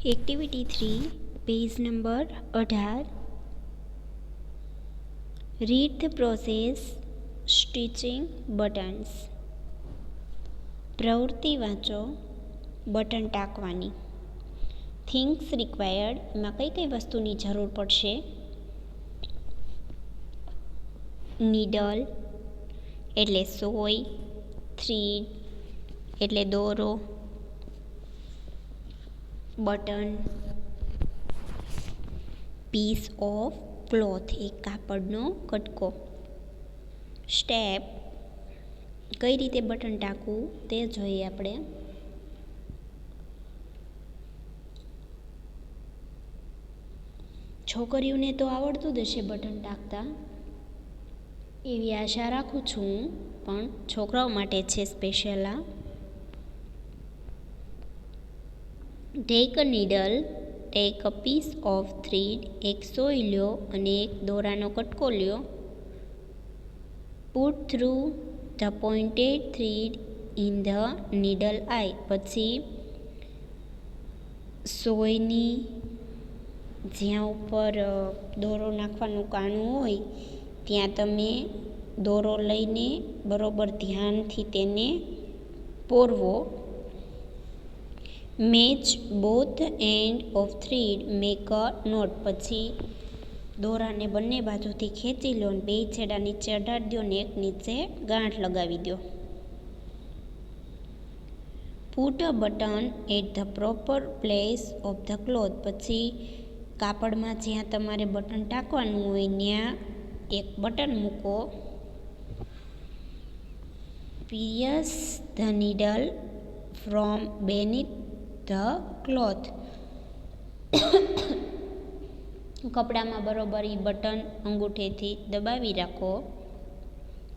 Activity 3, page number 18. Read the process stitching buttons. પ્રવૃત્તિ વાંચો button ટાંકવાની. Things required, એમાં કઈ કઈ વસ્તુની જરૂર પડશે? નીડલ એટલે સોય, થ્રીડ એટલે દોરો, બટન, પીસ ઓફ ક્લોથ એક કાપડનો કટકો. સ્ટેપ, કઈ રીતે બટન ટાંકવું તે જોઈએ આપણે. છોકરીઓને તો આવડતું જ હશે બટન ટાંકતા, એવી આશા રાખું છું, પણ છોકરાઓ માટે છે સ્પેશિયલ આ. Take a needle, take a piece of thread, એક સોય લ્યો અને એક દોરાનો કટકો લ્યો. Put through the pointed thread in the needle eye, પછી સોયની જ્યાં ઉપર દોરો નાખવાનું કાણું હોય ત્યાં તમે દોરો લઈને બરોબર ધ્યાનથી તેને પોરવો. Match both end of thread, make a knot, પછી દોરાને બંને બાજુથી ખેંચી લો અને બે છેડા નીચે અડાડી દો અને એક નીચે ગાંઠ લગાવી દો. Put a button at the proper place of the cloth, પછી કાપડમાં જ્યાં તમારે બટન ટાંકવાનું હોય ત્યાં એક બટન મૂકો. Pierce the needle from beneath the cloth, કપડામાં બરોબર એ બટન અંગૂઠેથી દબાવી રાખો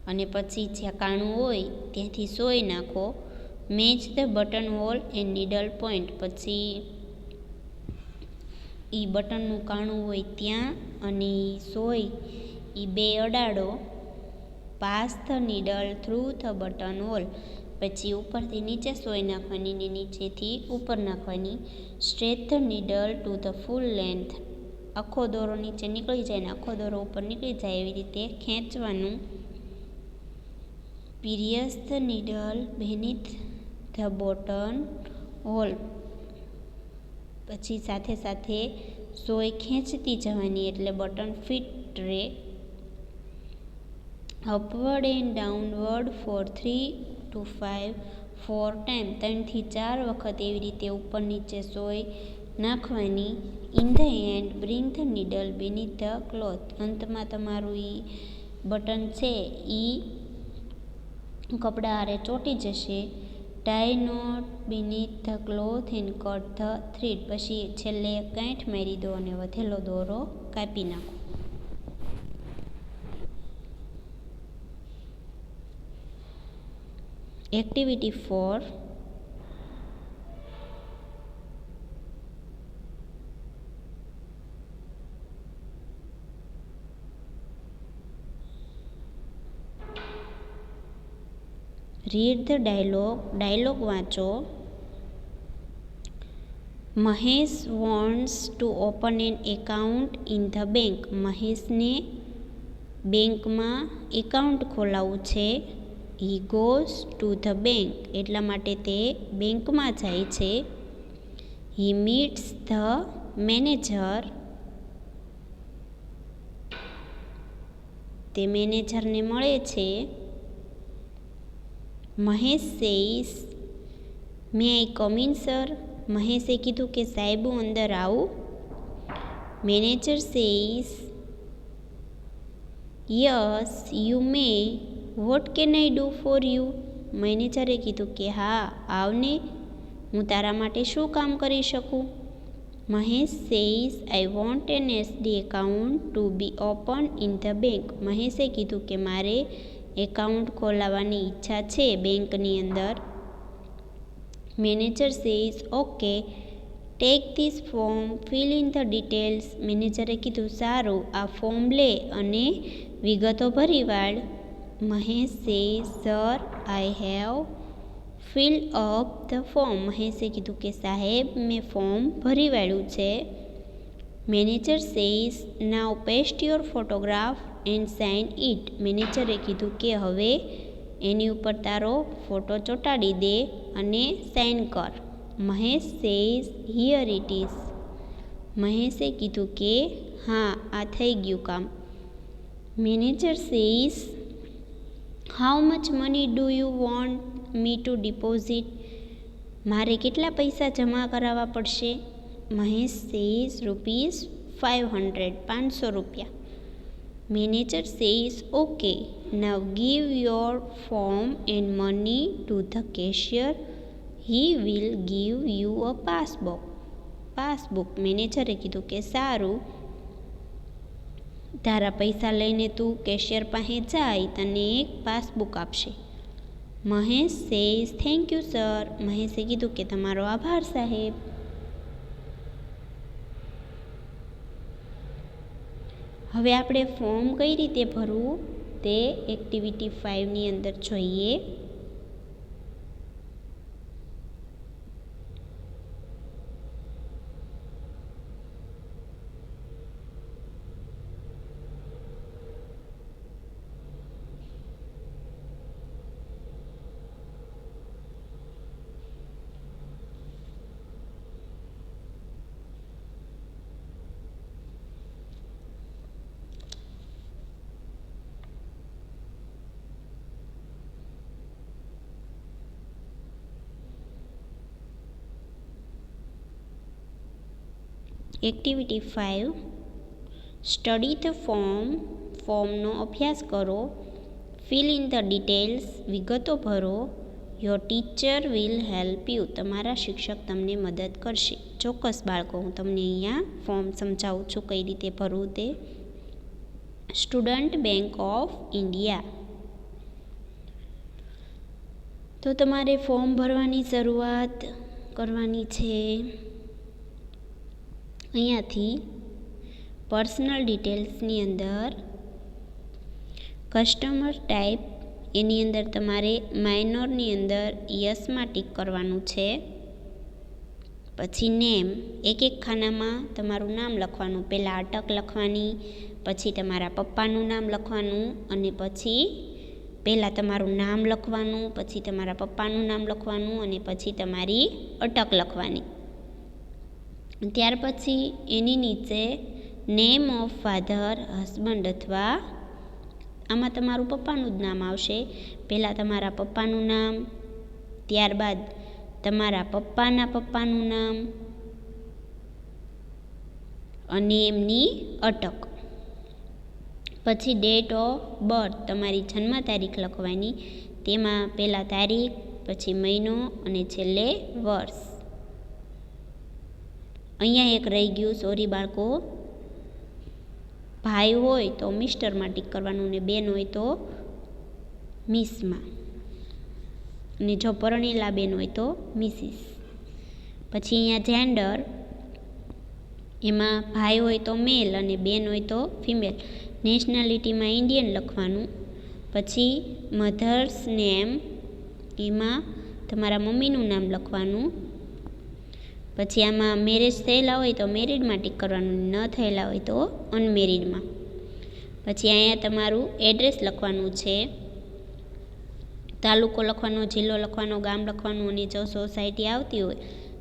અને પછી જ્યાં કાણું હોય ત્યાંથી સોય નાખો. Match the button whole and needle point, પછી એ બટનનું કાણું હોય ત્યાં અને સોય એ બે અડાડો. Pass the needle through the button hole, પછી ઉપરથી નીચે સોય નાખવાની ને નીચેથી ઉપર નાખવાની. Stretch the needle to the full length, આખો દોરો નીચે નીકળી જાય ને આખો દોરો ઉપર નીકળી જાય એવી રીતે ખેંચવાનું. Pierce the needle beneath the button hole, પછી સાથે સાથે સોય ખેંચતી જવાની એટલે બટન ફિટ રહે. Upward and downward for 3 to 5 4 time, 3 થી 4 વખત એવી રીતે ઉપર નીચે સોય નાખવાની. In the end bring the needle beneath the cloth, અંતમાં તમારું એ બટન છે એ કપડા હારે ચોંટી જશે. Tie knot beneath the cloth and cut the thread, પછી છેલ્લે ગાંઠ મારી દો અને વધેલો દોરો કાપી નાખો. Activity 4, read the dialogue, dialogue વાંચો. Mahesh wants to open an account in the bank, મહેશને બેંકમાં એકાઉન્ટ ખોલાવવું છે. He goes to the bank, એટલા માટે તે બેંકમાં જાય છે. હી મીટ્સ ધ મેનેજર, તે મેનેજરને મળે છે. Mahesh says may I come in sir, મહેશે કીધું કે સાહેબ હું અંદર આવું. Manager says yes you may, what can I do for you, મેનેજરે કીધું કે હા આવને, હું તારા માટે શું કામ કરી શકું. Mahesh says I want an SD account to be open in the bank, મહેશે કીધું કે મારે એકાઉન્ટ ખોલાવવાની ઈચ્છા છે બેંકની અંદર. Manager says okay take this form, fill in the details, મેનેજરે કીધું સારું આ ફોર્મ લે અને વિગતો ભરી વાળ. Mahesh says sir I have fill up the form. મહેશે કીધું કે સાહેબ મેં ફોર્મ ભરી વાળ્યું છે. Manager says now paste your photograph and sign it. મેનેજરે કીધું કે હવે એની ઉપર તારો ફોટો ચોંટાડી દે અને સાઇન કર. Mahesh says here it is. મહેશે કીધું કે હા આ થઈ ગયું કામ. Manager says how much money do you want me to deposit. મારે કેટલા પૈસા જમા કરાવવા પડશે? મહેશ સેઝ ₹500. 500 રૂપિયા. Manager says okay now give your form and money to the cashier. He will give you a passbook. મેનેજરે કીધું કે સારું, તારા પૈસા લઈને તું કેશિયર પાસે જાય, તને એક પાસબુક આપશે. Mahesh says thank you sir. મહેશે કીધું કે તમારો આભાર સાહેબ. હવે આપણે ફોર્મ કઈ રીતે ભરવું તે એક્ટિવિટી 5ની અંદર જોઈએ. એક્ટિવિટી 5 સ્ટડી ધ ફોર્મનો અભ્યાસ કરો. Fill in the details. વિગતો ભરો. Your teacher will help you. તમારા શિક્ષક તમને મદદ કરશે. ચોક્કસ બાળકો, હું તમને અહીંયા ફોર્મ સમજાવું છું કઈ રીતે ભરવું તે. Student bank of India. તો તમારે ફોર્મ ભરવાની શરૂઆત કરવાની છે અહીંયાથી. પર્સનલ ડિટેલ્સની અંદર કસ્ટમર ટાઈપ, એની અંદર તમારે માઇનોરની અંદર યસમાં ટીક કરવાનું છે. પછી નેમ, એક ખાનામાં તમારું નામ લખવાનું. પહેલાં અટક લખવાની, પછી તમારા પપ્પાનું નામ લખવાનું, અને પછી પહેલાં તમારું નામ લખવાનું, પછી તમારા પપ્પાનું નામ લખવાનું, અને પછી તમારી અટક લખવાની. ત્યાર પછી એની નીચે નેમ ઓફ ફાધર, હસબન્ડ, અથવા આમાં તમારું પપ્પાનું જ નામ આવશે. પહેલાં તમારા પપ્પાનું નામ, ત્યારબાદ તમારા પપ્પાનું નામ અને એમની અટક. પછી ડેટ ઓફ બર્થ, તમારી જન્મ તારીખ લખવાની. તેમાં પહેલાં તારીખ, પછી મહિનો અને છેલ્લે વર્ષ. અહીંયા એક રહી ગયું, સોરી બાળકો. ભાઈ હોય તો મિસ્ટરમાં ટીક કરવાનું, ને બેન હોય તો મિસમાં, અને જો પરણેલા બેન હોય તો મિસિસ. પછી અહીંયા જેન્ડર, એમાં ભાઈ હોય તો મેલ અને બેન હોય તો ફિમેલ. નેશનાલિટીમાં ઇન્ડિયન લખવાનું. પછી મધર્સ નેમ, એમાં તમારા મમ્મીનું નામ લખવાનું. પછી આમાં મેરેજ થયેલા હોય તો મેરિડમાં ટીક કરવાનું, ન થયેલા હોય તો અનમેરિડમાં. પછી અહીંયા તમારું એડ્રેસ લખવાનું છે. તાલુકો લખવાનો, જિલ્લો લખવાનો, ગામ લખવાનું, અને જો સોસાયટી આવતી હોય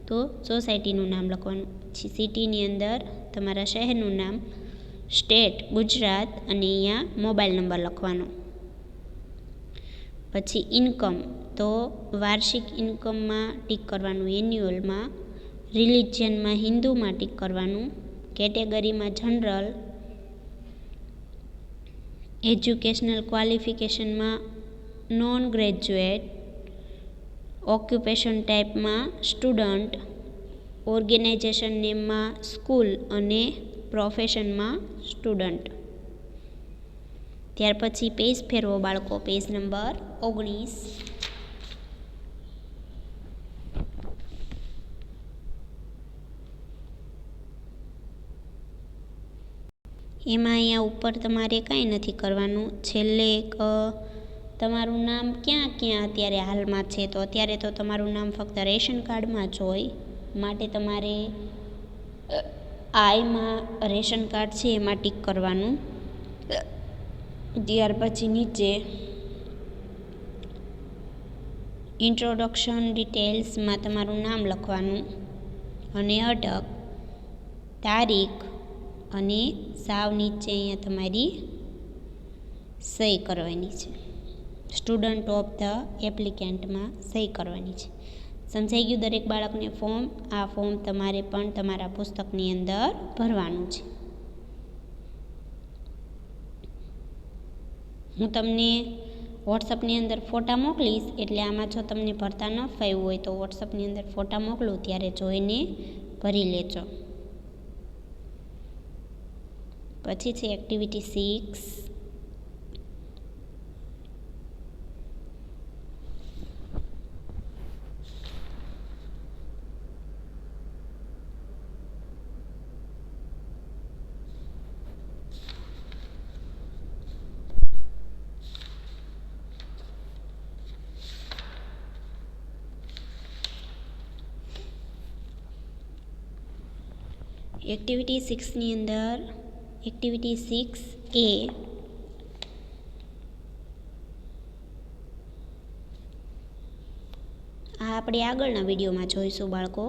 તો સોસાયટીનું નામ લખવાનું. પછી સિટીની અંદર તમારા શહેરનું નામ, સ્ટેટ ગુજરાત, અને અહીંયા મોબાઈલ નંબર લખવાનો. પછી ઇન્કમ, તો વાર્ષિક ઇન્કમમાં ટીક કરવાનું, એન્યુઅલમાં. રિલિજનમાં હિન્દુમાં ટીક કરવાનું. કેટેગરીમાં જનરલ. એજ્યુકેશનલ ક્વોલિફિકેશનમાં નોન ગ્રેજ્યુએટ. ઓક્યુપેશન ટાઈપમાં સ્ટુડન્ટ. ઓર્ગેનાઇઝેશન નેમમાં સ્કૂલ, અને પ્રોફેશનમાં સ્ટુડન્ટ. ત્યાર પછી પેજ ફેરવો બાળકો, પેજ નંબર 19. એમાં અહીંયા ઉપર તમારે કાંઈ નથી કરવાનું. છેલ્લે એક તમારું નામ ક્યાં ક્યાં અત્યારે હાલમાં છે, તો અત્યારે તો તમારું નામ ફક્ત રેશન કાર્ડમાં જ હોય, માટે તમારે આઈમાં રેશન કાર્ડ છે એમાં ટીક કરવાનું. ત્યાર પછી નીચે ઇન્ટ્રોડક્શન ડિટેલ્સમાં તમારું નામ લખવાનું અને અટક, તારીખ અને સાવ નીચે અહીંયા તમારી સહી કરવાની છે. સ્ટુડન્ટ ઓફ ધ એપ્લિકેન્ટમાં સહી કરવાની છે. સમજાઈ ગયું દરેક બાળકને ફોર્મ? આ ફોર્મ તમારે પણ તમારા પુસ્તકની અંદર ભરવાનું છે. હું તમને વોટ્સઅપની અંદર ફોટા મોકલીશ, એટલે આમાં જો તમને ભરતા ન ફાવ્યું હોય તો વોટ્સઅપની અંદર ફોટા મોકલું ત્યારે જોઈને ભરી લેજો. પછી છે એક્ટિવિટી 6. એક્ટિવિટી 6ની અંદર એક્ટિવિટી 6A આ આપણે આગળના વિડીયોમાં જોઈશું બાળકો.